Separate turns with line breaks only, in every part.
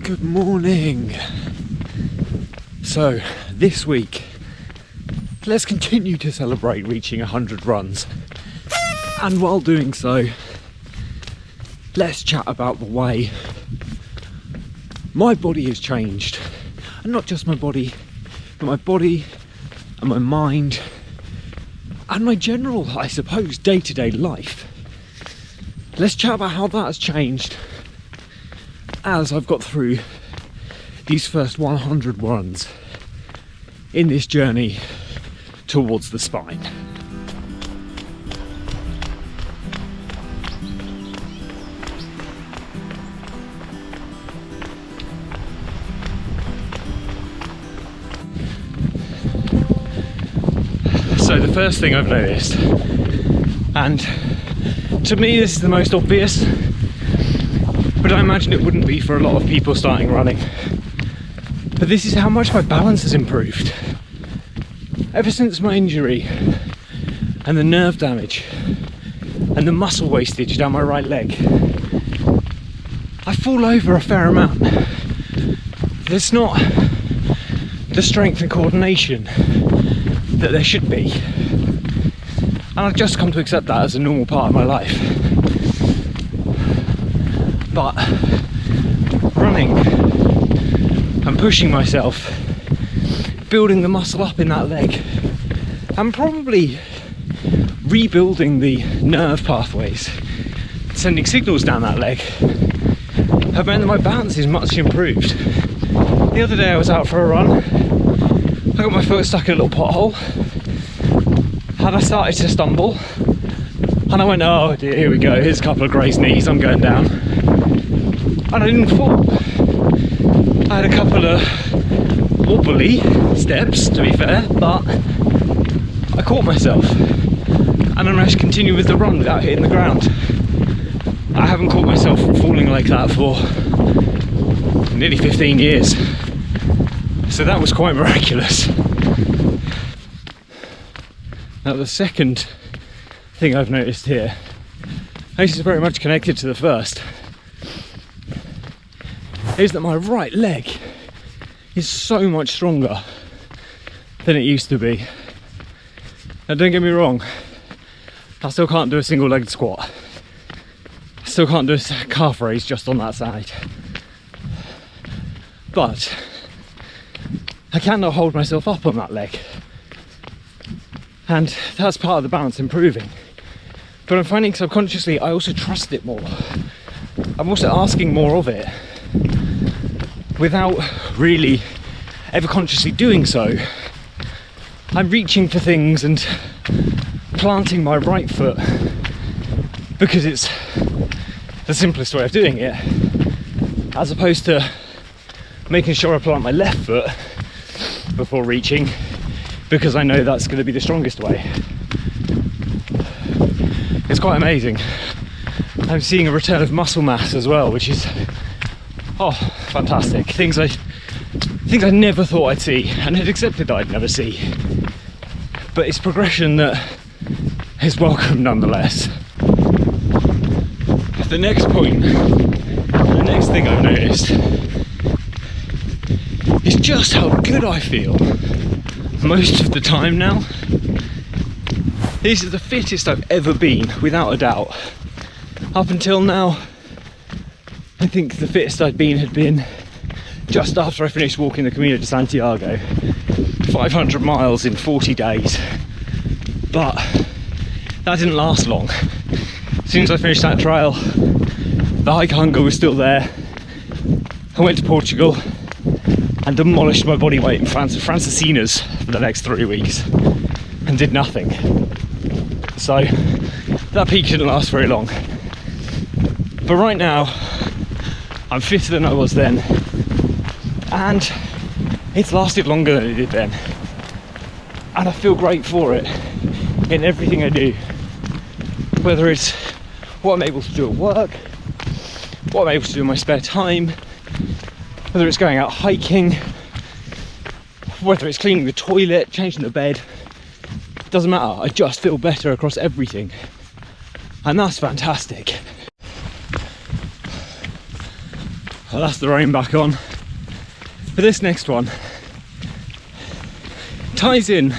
Good morning. So this week, let's continue to celebrate reaching 100 runs. And while doing so, let's chat about the way my body has changed. And not just my body, but my body and my mind and my general, I suppose, day-to-day life. Let's chat about how that has changed as I've got through these first 100 runs in this journey towards the spine. So the first thing I've noticed, and to me this is the most obvious, but I imagine it wouldn't be for a lot of people starting running, but this is how much my balance has improved. Ever since my injury and the nerve damage and the muscle wastage down my right leg, I fall over a fair amount. There's not the strength and coordination that there should be, and I've just come to accept that as a normal part of my life. But running and pushing myself, building the muscle up in that leg, and probably rebuilding the nerve pathways, sending signals down that leg, have meant that my balance is much improved. The other day I was out for a run, I got my foot stuck in a little pothole, and I started to stumble, and I went, oh dear, here we go, here's a couple of grazed knees, I'm going down. And I didn't fall. I had a couple of wobbly steps, to be fair, but I caught myself and I managed to continue with the run without hitting the ground. I haven't caught myself falling like that for nearly 15 years, so that was quite miraculous. Now the second thing I've noticed here, this is very much connected to the first, is that my right leg is so much stronger than it used to be. Now don't get me wrong, I still can't do a single legged squat. I still can't do a calf raise just on that side. But I can now hold myself up on that leg. And that's part of the balance improving. But I'm finding subconsciously I also trust it more. I'm also asking more of it without really ever consciously doing so. I'm reaching for things and planting my right foot because it's the simplest way of doing it, as opposed to making sure I plant my left foot before reaching because I know that's going to be the strongest way. It's quite amazing. I'm seeing a return of muscle mass as well, which is fantastic. Things I never thought I'd see and had accepted that I'd never see. But it's progression that is welcome nonetheless. The next point, the next thing I've noticed is just how good I feel most of the time now. This is the fittest I've ever been, without a doubt. Up until now, I think the fittest I'd been had been just after I finished walking the Camino de Santiago, 500 miles in 40 days. But that didn't last long. As soon as I finished that trail, the hike hunger was still there. I went to Portugal and demolished my body weight in Francesinas for the next 3 weeks and did nothing. So that peak didn't last very long. But right now, I'm fitter than I was then, and it's lasted longer than it did then. And I feel great for it in everything I do. Whether it's what I'm able to do at work, what I'm able to do in my spare time, whether it's going out hiking, whether it's cleaning the toilet, changing the bed, it doesn't matter. I just feel better across everything. And that's fantastic. Well, that's the rain back on. But this next one ties in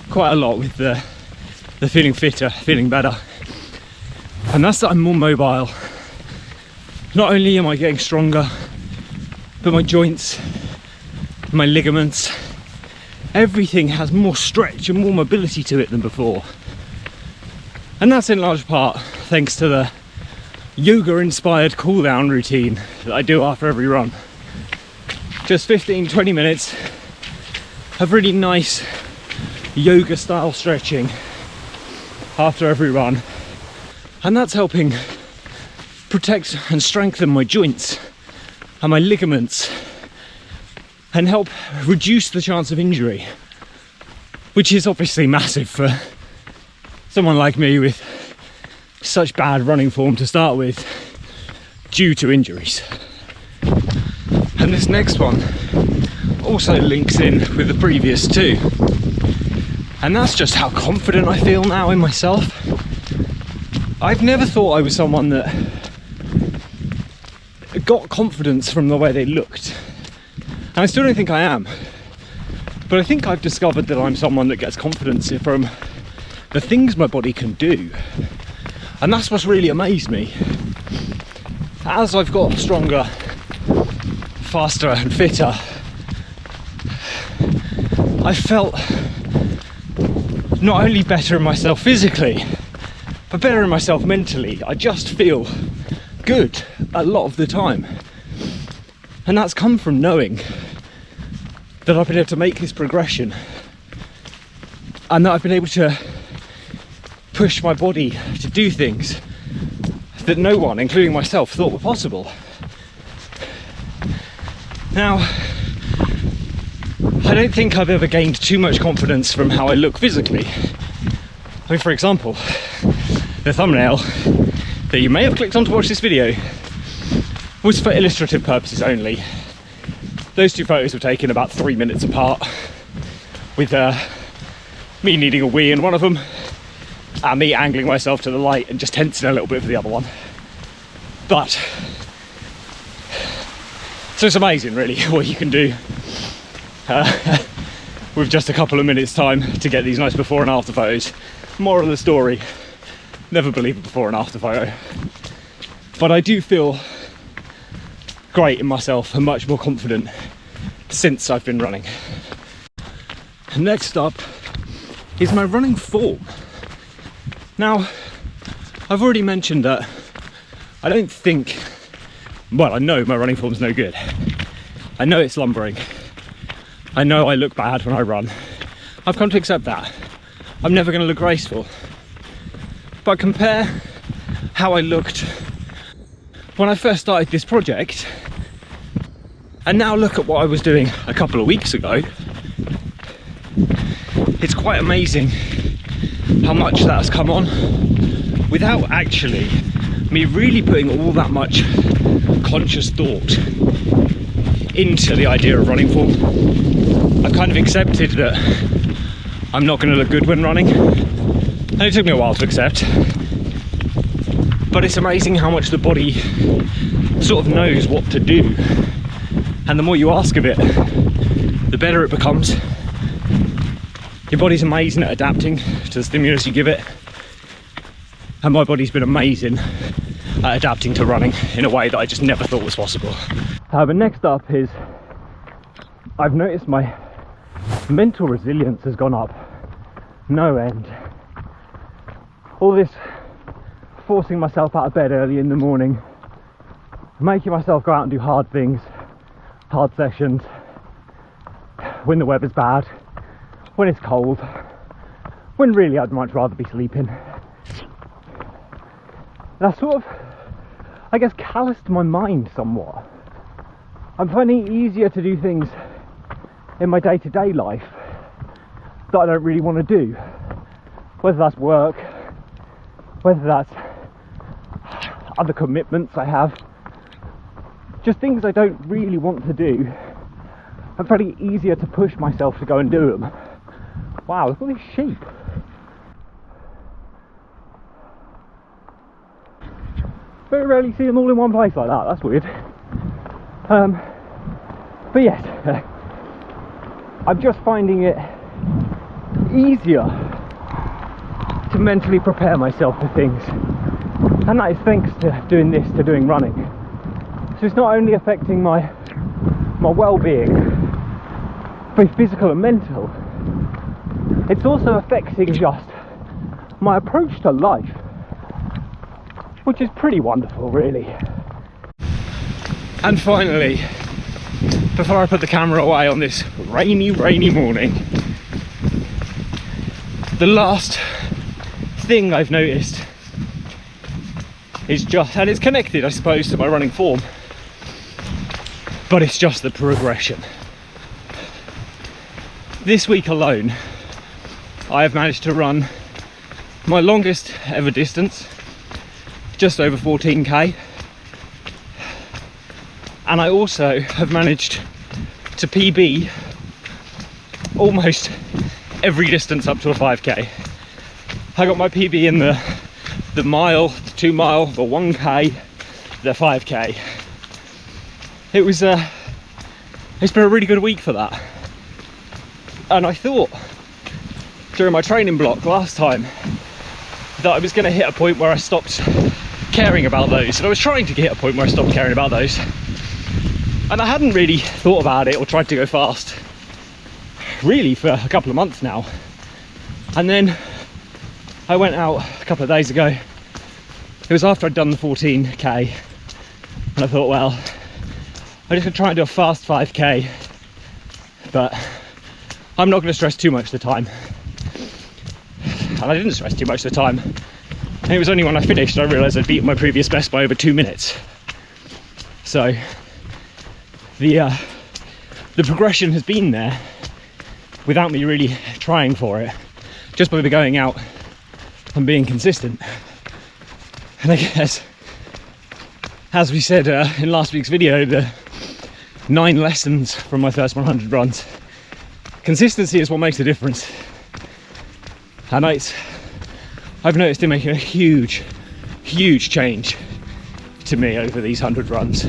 quite a lot with the feeling fitter, feeling better. And that's that I'm more mobile. Not only am I getting stronger, but my joints, my ligaments, everything has more stretch and more mobility to it than before. And that's in large part thanks to the yoga-inspired cool-down routine that I do after every run. Just 15-20 minutes of really nice yoga-style stretching after every run. And that's helping protect and strengthen my joints and my ligaments and help reduce the chance of injury, which is obviously massive for someone like me with such bad running form to start with due to injuries. And this next one also links in with the previous two, and that's just how confident I feel now in myself. I've never thought I was someone that got confidence from the way they looked, and I still don't think I am, but I think I've discovered that I'm someone that gets confidence from the things my body can do. And that's what's really amazed me. As I've got stronger, faster and fitter, I felt not only better in myself physically, but better in myself mentally. I just feel good a lot of the time. And that's come from knowing that I've been able to make this progression and that I've been able to push my body to do things that no one, including myself, thought were possible. Now, I don't think I've ever gained too much confidence from how I look physically. I mean, for example, the thumbnail that you may have clicked on to watch this video was for illustrative purposes only. Those two photos were taken about 3 minutes apart, with me needing a wee in one of them, and me angling myself to the light and just tensing a little bit for the other one. But so it's amazing really what you can do with just a couple of minutes time to get these nice before and after photos. Moral of the story, never believe a before and after photo. But I do feel great in myself and much more confident since I've been running. Next up is my running form. Now, I've already mentioned that I don't think, well, I know my running form's no good. I know it's lumbering. I know I look bad when I run. I've come to accept that. I'm never going to look graceful. But compare how I looked when I first started this project, and now look at what I was doing a couple of weeks ago. It's quite amazing how much that has come on without actually me really putting all that much conscious thought into the idea of running form. I've kind of accepted that I'm not going to look good when running, and it took me a while to accept, but it's amazing how much the body sort of knows what to do, and the more you ask of it, the better it becomes. Your body's amazing at adapting to the stimulus you give it, and my body's been amazing at adapting to running in a way that I just never thought was possible. But next up is, I've noticed my mental resilience has gone up no end. All this forcing myself out of bed early in the morning, making myself go out and do hard things, hard sessions, when the weather's bad, when it's cold, when really I'd much rather be sleeping. And I sort of, I guess, calloused my mind somewhat. I'm finding it easier to do things in my day-to-day life that I don't really want to do. Whether that's work, whether that's other commitments I have, just things I don't really want to do. I'm finding it easier to push myself to go and do them. Wow, look at these sheep. Very rarely see them all in one place like that, that's weird. But yes, I'm just finding it easier to mentally prepare myself for things, and that is thanks to doing this, to doing running. So it's not only affecting my well-being, both physical and mental, it's also affecting just my approach to life, which is pretty wonderful, really. And finally, before I put the camera away on this rainy morning, the last thing I've noticed is just, and it's connected I suppose to my running form, but it's just the progression. This week alone, I have managed to run my longest ever distance, just over 14k, and I also have managed to PB almost every distance up to a 5k. I got my PB in the mile, the 2 mile, the 1k, the 5k. It's been a really good week for that. And I thought during my training block last time that I was going to hit a point where I stopped caring about those, and I was trying to hit a point where I stopped caring about those, and I hadn't really thought about it or tried to go fast really for a couple of months now. And then I went out a couple of days ago. It was after I'd done the 14k, and I thought, well, I'm just gonna try and do a fast 5k, but I'm not gonna stress too much of the time. And I didn't stress too much of the time. And it was only when I finished I realised I'd beaten my previous best by over 2 minutes. So the progression has been there without me really trying for it, just by going out and being consistent. And I guess, as we said in last week's video, the 9 lessons from my first 100 runs, consistency is what makes the difference. And I've noticed it making a huge change to me over these 100 runs.